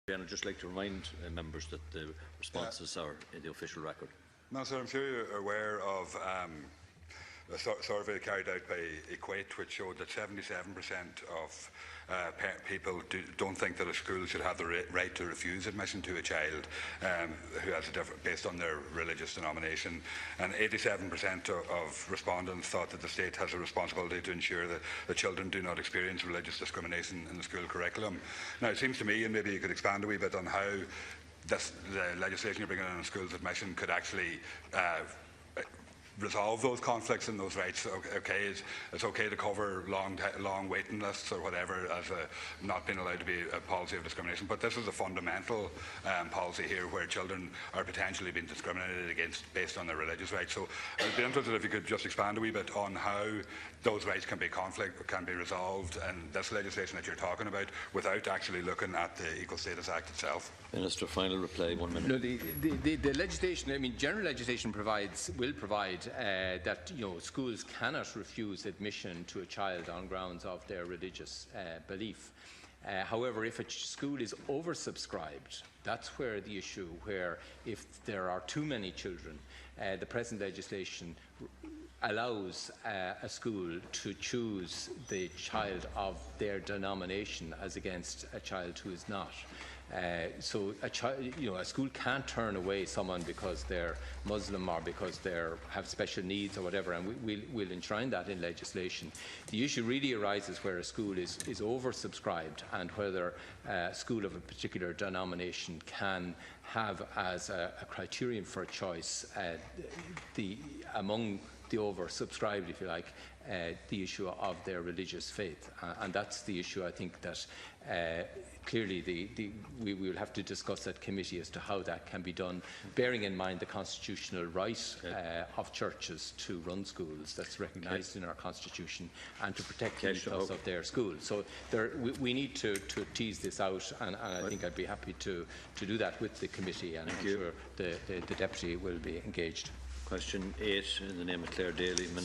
And I'd just like to remind members that the responses are in the official record. No, sir, I'm sure you're aware of a survey carried out by Equate, which showed that 77% of people don't think that a school should have the right to refuse admission to a child who has based on their religious denomination, and 87% of respondents thought that the state has a responsibility to ensure that the children do not experience religious discrimination in the school curriculum. Now, it seems to me, and maybe you could expand a wee bit on how the legislation you're bringing in on schools admission could actually resolve those conflicts and those rights. Okay, it's okay to cover long waiting lists or whatever as not being allowed to be a policy of discrimination, but this is a fundamental policy here where children are potentially being discriminated against based on their religious rights. So I'd be interested if you could just expand a wee bit on how those rights can be resolved in this legislation that you're talking about without actually looking at the Equal Status Act itself. Minister, final reply, 1 minute. No, the legislation, I mean, general legislation will provide that schools cannot refuse admission to a child on grounds of their religious belief. However, if a school is oversubscribed, that's where the issue, where if there are too many children, the present legislation allows a school to choose the child of their denomination as against a child who is not. So a school can't turn away someone because they're Muslim or because they have special needs or whatever, and we'll enshrine that in legislation. The issue really arises where a school is oversubscribed and whether a school of a particular denomination can have as a criterion for choice among the oversubscribed, if you like, the issue of their religious faith, and that's the issue I think that clearly we will have to discuss at committee as to how that can be done, bearing in mind the constitutional right of churches to run schools that's recognised in our constitution and to protect the ethos of their schools. So we need to tease this out, and I think I'd be happy to do that with the committee, and I'm sure the Deputy will be engaged. Question 8 in the name of Claire Dáil, Minister.